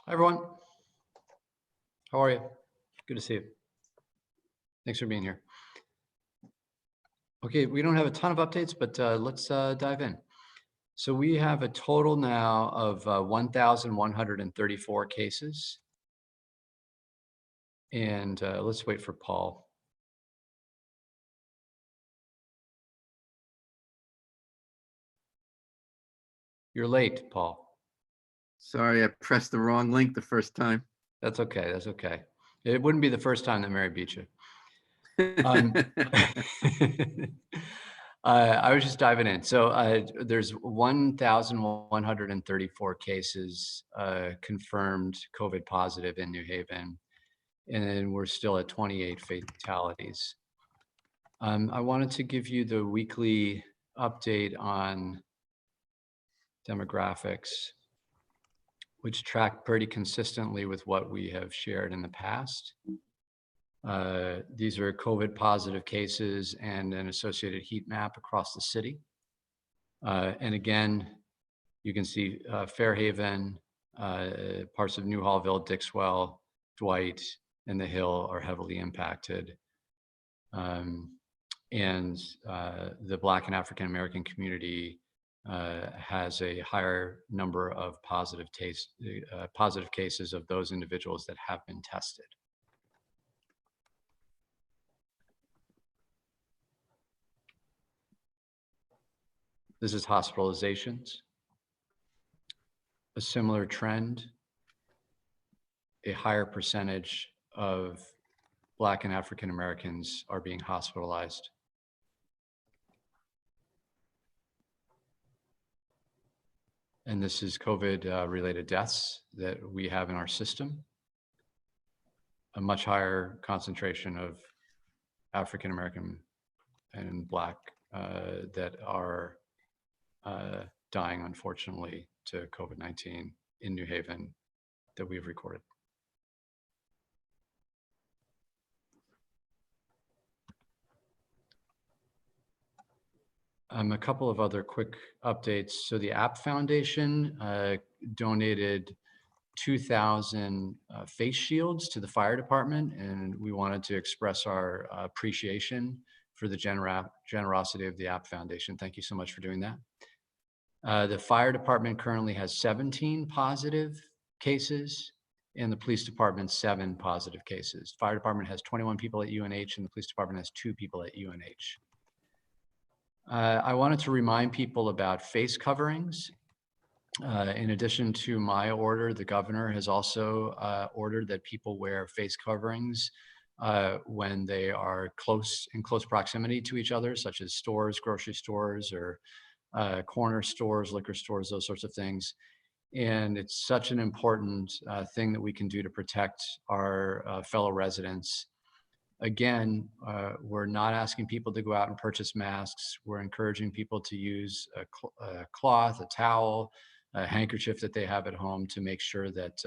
Hi, everyone. How are you? Good to see you. Thanks for being here. Okay, we don't have a ton of updates, but let's dive in. So we have a total now of 1,134 cases. And let's wait for Paul. You're late, Paul. Sorry, I pressed the wrong link the first time. That's okay. That's okay. It wouldn't be the first time that Mary beat you. I was just diving in. So there's 1,134 cases confirmed COVID positive in New Haven, and then we're still at 28 fatalities. I wanted to give you the weekly update on demographics, which track pretty consistently with what we have shared in the past. These are COVID positive cases and an associated heat map across the city. And again, you can see Fairhaven, parts of New Hallville, Dixwell, Dwight, and the Hill are heavily impacted. And the Black and African American community has a higher number of positive cases of those individuals that have been tested. This is hospitalizations. A similar trend, a higher percentage of Black and African Americans are being hospitalized. And this is COVID related deaths that we have in our system. A much higher concentration of African American and Black that are dying, unfortunately, to COVID-19 in New Haven that we've recorded. A couple of other quick updates. So the App Foundation donated 2,000 face shields to the fire department, and we wanted to express our appreciation for the generosity of the App Foundation. Thank you so much for doing that. The fire department currently has 17 positive cases, and the police department 7 positive cases. Fire department has 21 people at UNH, and the police department has 2 people at UNH. I wanted to remind people about face coverings. In addition to my order, the governor has also ordered that people wear face coverings when they are in close proximity to each other, such as stores, grocery stores, or corner stores, liquor stores, those sorts of things. And it's such an important thing that we can do to protect our fellow residents. Again, we're not asking people to go out and purchase masks. We're encouraging people to use a cloth, a towel, a handkerchief that they have at home to make sure that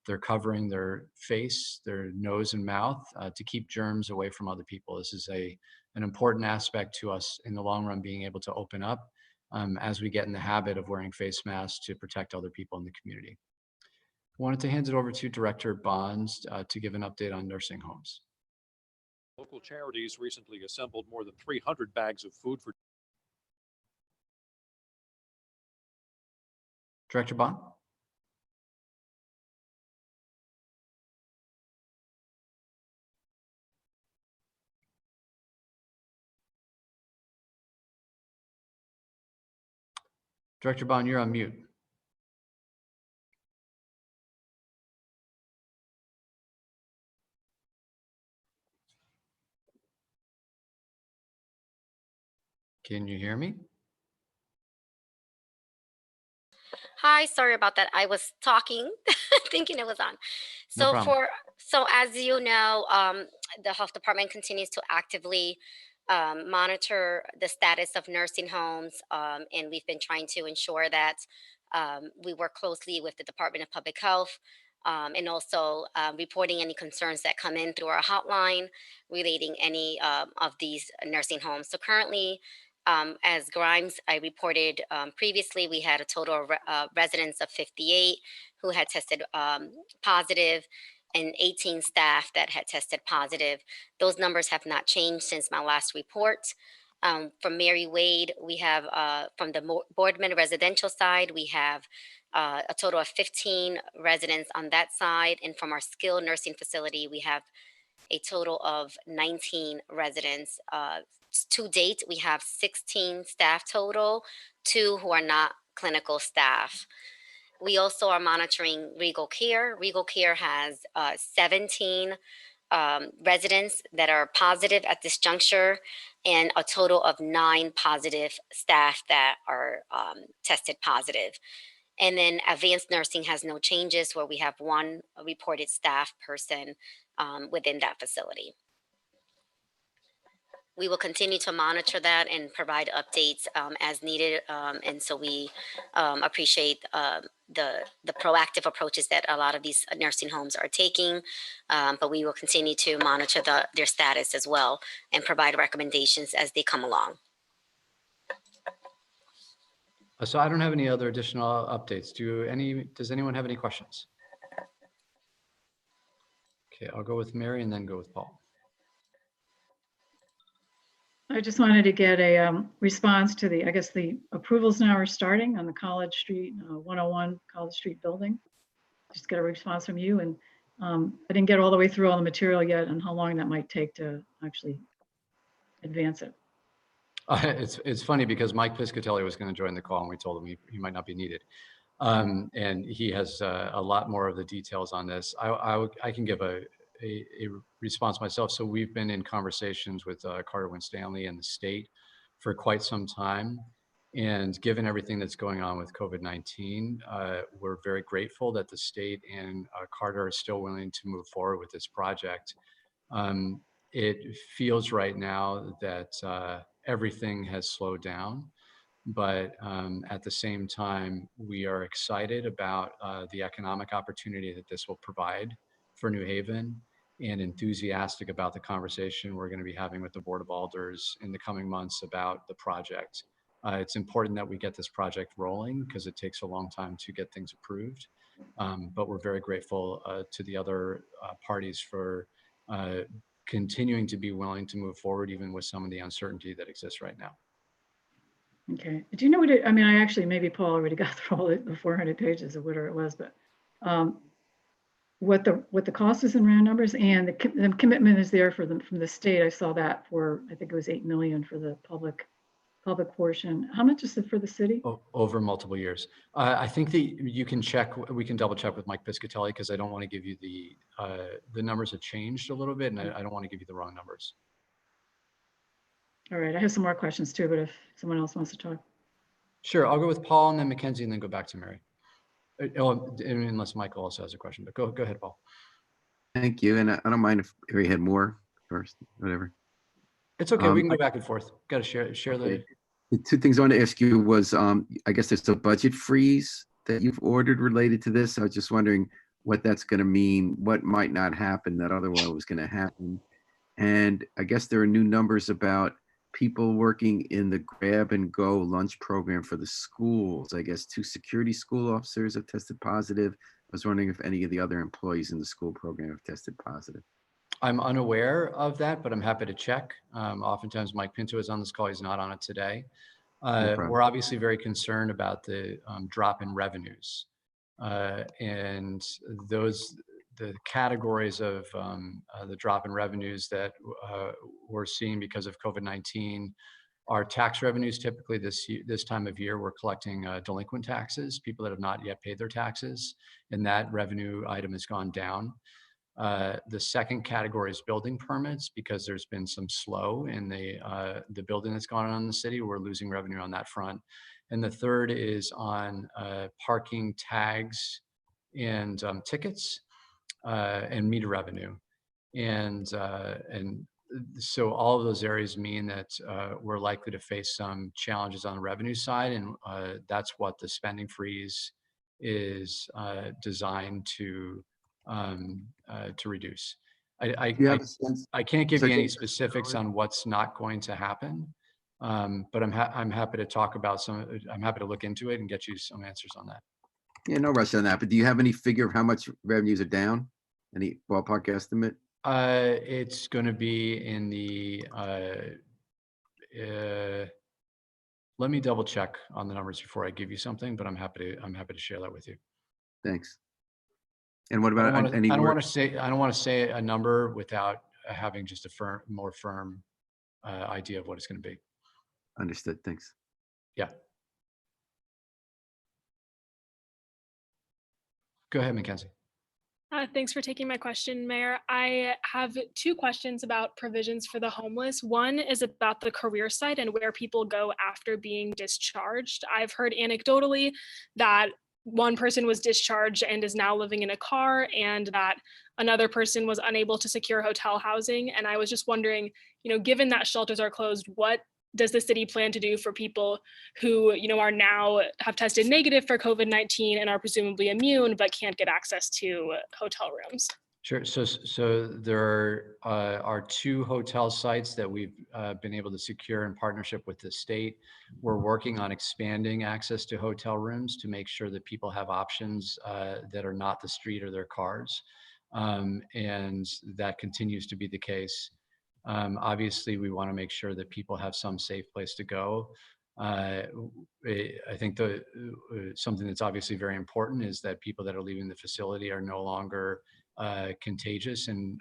they're covering their face, their nose and mouth to keep germs away from other people. This is an important aspect to us in the long run, being able to open up as we get in the habit of wearing face masks to protect other people in the community. I wanted to hand it over to Director Bonds to give an update on nursing homes. Local charities recently assembled more than 300 bags of food for Director Bond? Director Bond, you're on mute. Can you hear me? Hi, sorry about that. I was talking, thinking it was on. No So problem. as you know, the health department continues to actively monitor the status of nursing homes, and we've been trying to ensure that we work closely with the Department of Public Health. And also reporting any concerns that come in through our hotline relating any of these nursing homes. So currently, As Grimes, I reported previously, we had a total of residents of 58 who had tested positive and 18 staff that had tested positive. Those numbers have not changed since my last report. From Mary Wade, we have from the Boardman residential side, we have a total of 15 residents on that side. And from our skilled nursing facility, we have a total of 19 residents. To date, we have 16 staff total, 2 who are not clinical staff. We also are monitoring Regal Care. Regal Care has 17 residents that are positive at this juncture, and a total of 9 positive staff that are tested positive. And then advanced nursing has no changes, where we have 1 reported staff person within that facility. We will continue to monitor that and provide updates as needed. And so we appreciate the proactive approaches that a lot of these nursing homes are taking. But we will continue to monitor their status as well and provide recommendations as they come along. So I don't have any other additional updates. Does anyone have any questions? Okay, I'll go with Mary and then go with Paul. I just wanted to get a response to I guess the approvals now are starting on the College Street, 101 College Street building. Just get a response from you. And I didn't get all the way through all the material yet and how long that might take to actually advance it. It's funny because Mike Piscatelli was going to join the call and we told him he might not be needed. And he has a lot more of the details on this. I can give a response myself. So we've been in conversations with Carter Winstanley and the state for quite some time. And given everything that's going on with COVID-19, we're very grateful that the state and Carter are still willing to move forward with this project. It feels right now that everything has slowed down, but at the same time, we are excited about the economic opportunity that this will provide for New Haven, and enthusiastic about the conversation we're going to be having with the Board of Alders in the coming months about the project. It's important that we get this project rolling because it takes a long time to get things approved. But we're very grateful to the other parties for continuing to be willing to move forward, even with some of the uncertainty that exists right now. Okay. Do you know what I mean, I actually, maybe Paul already got through all the 400 pages or whatever it was, but what the cost is in round numbers, and the commitment is there from the state. I saw that for, I think it was 8 million for the public portion. How much is it for the city? Over multiple years. I think that you can check, we can double check with Mike Piscatelli, because I don't want to give you the numbers have changed a little bit, and I don't want to give you the wrong numbers. All right, I have some more questions too, but if someone else wants to talk. Sure, I'll go with Paul and then Mackenzie and then go back to Mary. Unless Michael also has a question, but go ahead, Paul. Thank you. And I don't mind if we had more first, whatever. It's okay. We can go back and forth. Got to share the. The 2 things I wanted to ask you was, I guess there's a budget freeze that you've ordered related to this. I was just wondering what that's going to mean, what might not happen that otherwise was going to happen. And I guess there are new numbers about people working in the grab and go lunch program for the schools. I guess 2 security school officers have tested positive. I was wondering if any of the other employees in the school program have tested positive. I'm unaware of that, but I'm happy to check. Oftentimes Mike Pinto is on this call. He's not on it today. We're obviously very concerned about the drop in revenues. And the categories of the drop in revenues that we're seeing because of COVID-19 are tax revenues. Typically this time of year, we're collecting delinquent taxes, people that have not yet paid their taxes, and that revenue item has gone down. The second category is building permits, because there's been some slow in the building that's gone on in the city. We're losing revenue on that front. And the third is on parking tags and tickets and meter revenue. And so all of those areas mean that we're likely to face some challenges on the revenue side. And that's what the spending freeze is designed to reduce. I can't give you any specifics on what's not going to happen, But I'm happy to talk about I'm happy to look into it and get you some answers on that. Yeah, no rush on that, but do you have any figure of how much revenues are down? Any ballpark estimate? It's going to be in the, let me double check on the numbers before I give you something, but I'm happy to share that with you. Thanks. And what I about any don't more? want to say a number without having just a more firm idea of what it's going to be. Understood, thanks. Yeah. Go ahead, Mackenzie. Thanks for taking my question, Mayor. I have two questions about provisions for the homeless. One is about the career site and where people go after being discharged. I've heard anecdotally that one person was discharged and is now living in a car, and that another person was unable to secure hotel housing. And I was just wondering, given that shelters are closed, what does the city plan to do for people who, are now have tested negative for COVID-19 and are presumably immune, but can't get access to hotel rooms? Sure. So there are 2 hotel sites that we've been able to secure in partnership with the state. We're working on expanding access to hotel rooms to make sure that people have options that are not the street or their cars. And that continues to be the case. Obviously, we want to make sure that people have some safe place to go. I think something that's obviously very important is that people that are leaving the facility are no longer contagious and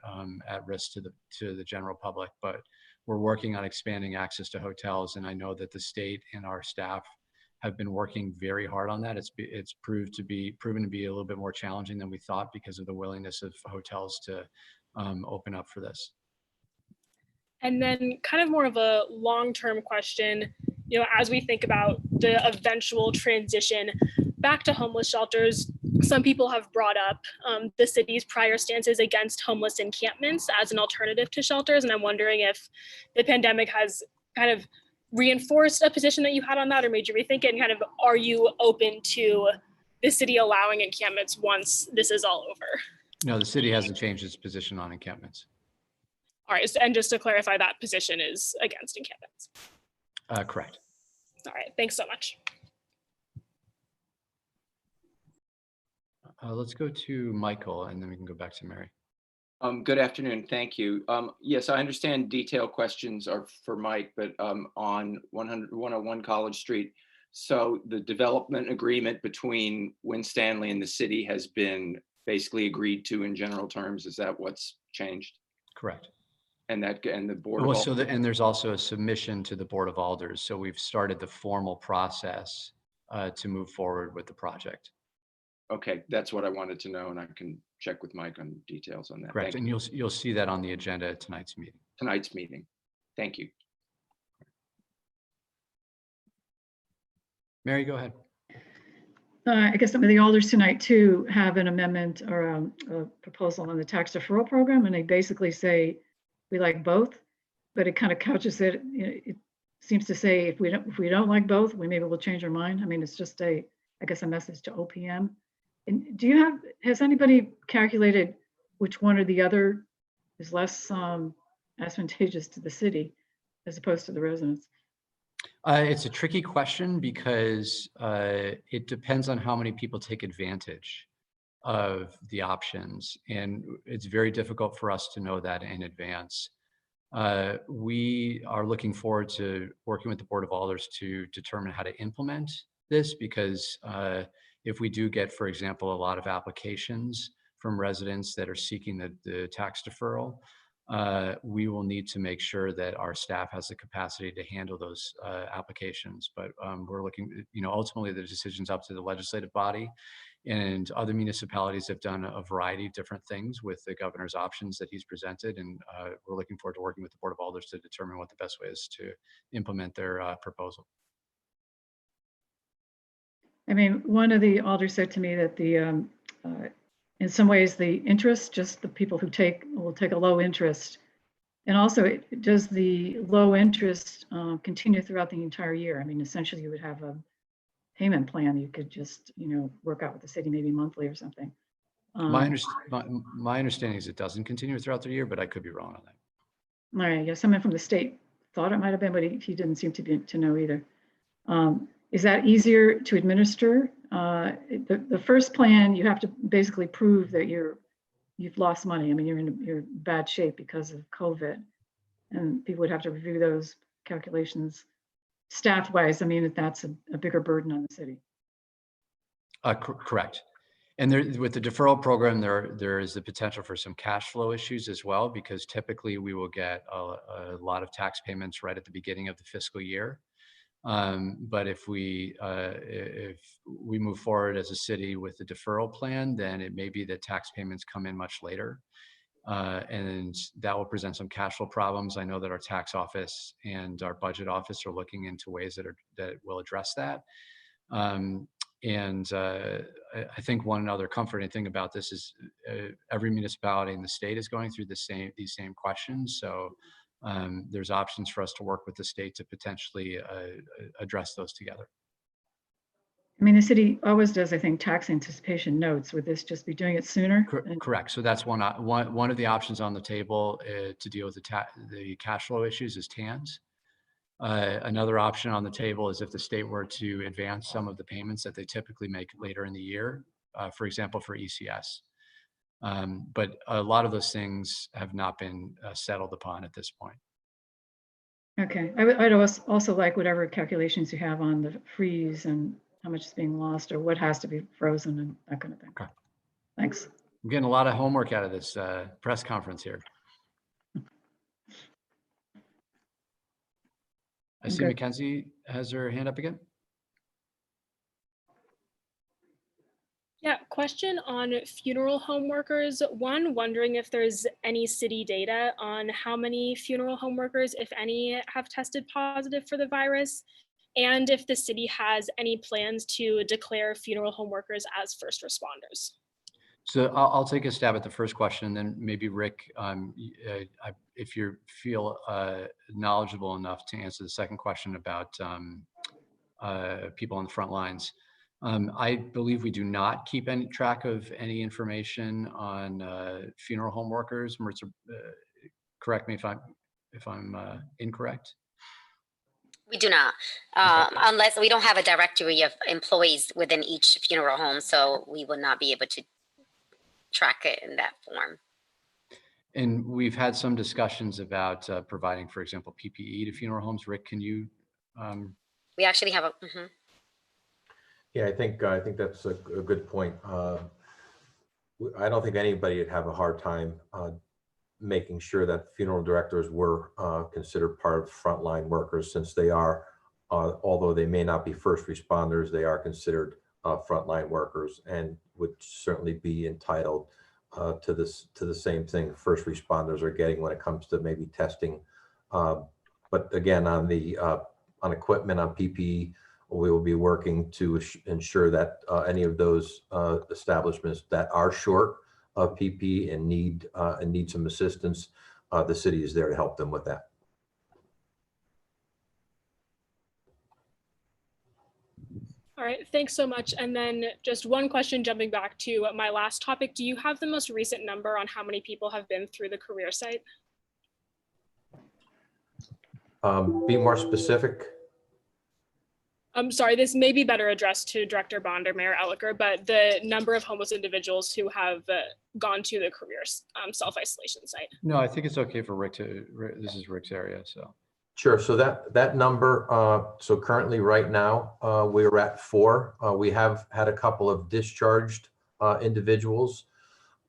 at risk to the general public. But we're working on expanding access to hotels, and I know that the state and our staff have been working very hard on that. It's proven to be a little bit more challenging than we thought because of the willingness of hotels to open up for this. And then kind of more of a long-term question, as we think about the eventual transition back to homeless shelters, some people have brought up the city's prior stances against homeless encampments as an alternative to shelters. And I'm wondering if the pandemic has kind of reinforced a position that you had on that or made you rethink it, and kind of, are you open to the city allowing encampments once this is all over? No, the city hasn't changed its position on encampments. All right, and just to clarify, that position is against encampments. Correct. All right, thanks so much. Let's go to Michael, and then we can go back to Mary. Good afternoon, thank you. Yes, I understand detailed questions are for Mike, but on 101 College Street, so the development agreement between Winstanley and the city has been basically agreed to in general terms. Is that what's changed? Correct. And the board. Well, and there's also a submission to the Board of Alders. So we've started the formal process to move forward with the project. Okay, that's what I wanted to know, and I can check with Mike on details on that. Correct, and you'll see that on the agenda at tonight's meeting. Thank you. Mary, go ahead. I guess some of the alders tonight too have an amendment or a proposal on the tax deferral program, and they basically say we like both, but it kind of couches it. It seems to say if we don't like both, we maybe will change our mind. I mean, it's just I guess a message to OPM. And has anybody calculated which one or the other is less advantageous to the city as opposed to the residents? It's a tricky question because it depends on how many people take advantage of the options, and it's very difficult for us to know that in advance. We are looking forward to working with the Board of Alders to determine how to implement this, because if we do get, for example, a lot of applications from residents that are seeking the tax deferral, we will need to make sure that our staff has the capacity to handle those applications. But we're looking, ultimately the decision's up to the legislative body, and other municipalities have done a variety of different things with the governor's options that he's presented. And we're looking forward to working with the Board of Alders to determine what the best way is to implement their proposal. I mean, one of the alders said to me that in some ways the interest, just the people who will take a low interest, and also does the low interest continue throughout the entire year? I mean, essentially you would have a payment plan. You could just, work out with the city maybe monthly or something. My understanding is it doesn't continue throughout the year, but I could be wrong on that. All right, yeah, someone from the state thought it might have been, but he didn't seem to know either. Is that easier to administer? The first plan, you have to basically prove that you've lost money. I mean, you're in bad shape because of COVID, and people would have to review those calculations staff-wise. I mean, that's a bigger burden on the city. Correct. And there, with the deferral program, there is the potential for some cash flow issues as well, because typically we will get a lot of tax payments right at the beginning of the fiscal year. But if we move forward as a city with the deferral plan, then it may be that tax payments come in much later. And that will present some cash flow problems. I know that our tax office and our budget office are looking into ways that will address that. I think one other comforting thing about this is every municipality in the state is going through these same questions. So there's options for us to work with the state to potentially address those together. I mean, the city always does, I think, tax anticipation notes. Would this just be doing it sooner? Correct. So that's one of the options on the table to deal with the cash flow issues is TANs. Another option on the table is if the state were to advance some of the payments that they typically make later in the year, for example, for ECS. But a lot of those things have not been settled upon at this point. Okay. I'd also like whatever calculations you have on the freeze and how much is being lost or what has to be frozen and that kind of thing. Okay. Thanks. I'm getting a lot of homework out of this press conference here. I see Mackenzie has her hand up again. Yeah, question on funeral home workers. One, wondering if there's any city data on how many funeral home workers, if any, have tested positive for the virus, and if the city has any plans to declare funeral home workers as first responders. So I'll take a stab at the first question, and then maybe Rick, if you feel knowledgeable enough to answer the second question about people on the front lines. I believe we do not keep any track of any information on funeral home workers. Maritza, correct me if I'm incorrect. We do not, unless we don't have a directory of employees within each funeral home, so we would not be able to track it in that form. And we've had some discussions about providing, for example, PPE to funeral homes. Rick, can you? We actually have a. Yeah, I think that's a good point. I don't think anybody would have a hard time making sure that funeral directors were considered part of frontline workers, since they are, although they may not be first responders, they are considered frontline workers and would certainly be entitled to the same thing first responders are getting when it comes to maybe testing. But again, on equipment, on PPE, we will be working to ensure that any of those establishments that are short of PPE and need some assistance, the city is there to help them with that. All right, thanks so much. And then just one question, jumping back to my last topic. Do you have the most recent number on how many people have been through the career site? Be more specific. I'm sorry, this may be better addressed to Director Bond or Mayor Elicker, but the number of homeless individuals who have gone to the career self-isolation site. No, I think it's okay for Rick to, this is Rick's area, so. Sure. So that number, so currently right now, we're at 4. We have had a couple of discharged individuals.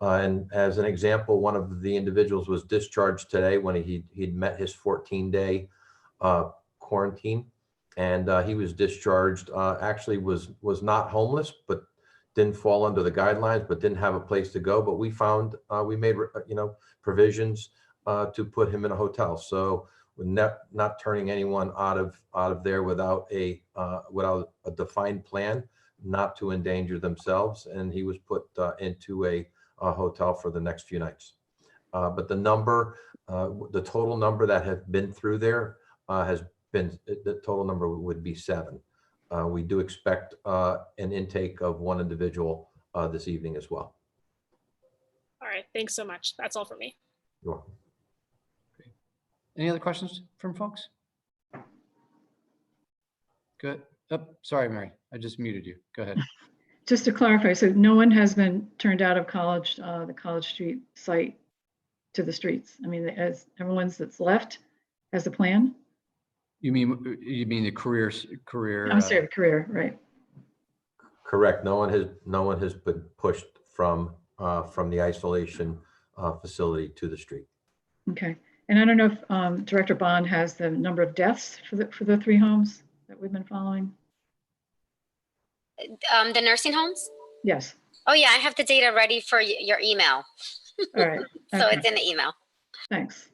And as an example, one of the individuals was discharged today when he'd met his 14-day quarantine. And he was discharged, actually was not homeless, but didn't fall under the guidelines, but didn't have a place to go. But we found, we made, provisions to put him in a hotel. So we're not turning anyone out of there without a defined plan, not to endanger themselves. And he was put into a hotel for the next few nights. But the total number that have been through there the total number would be 7. We do expect an intake of 1 individual this evening as well. All right, thanks so much. That's all for me. You're welcome. Any other questions from folks? Good. Oh, sorry, Mary. I just muted you. Go ahead. Just to clarify, so no one has been turned out of the College Street site to the streets? I mean, as everyone's that's left has a plan? You mean the career? I'm sorry, career, right. Correct. No one has been pushed from the isolation facility to the street. Okay. And I don't know if Director Bond has the number of deaths for the 3 homes that we've been following? The nursing homes? Yes. Oh yeah, I have the data ready for your email. All right. So Okay. it's in the email. Thanks.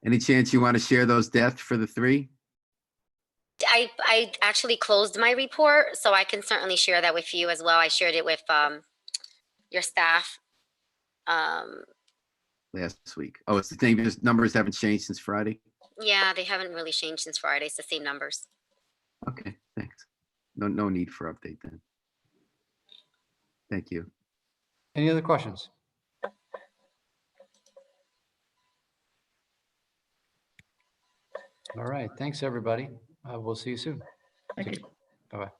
Any chance you want to share those deaths for the 3? I actually closed my report, so I can certainly share that with you as well. I shared it with your staff. Last week. Oh, it's the same, just numbers haven't changed since Friday? Yeah, they haven't really changed since Friday. It's the same numbers. Okay, thanks. No need for update then. Thank you. Any other questions? All right. Thanks, everybody. We'll see you soon. Thank you. Bye-bye.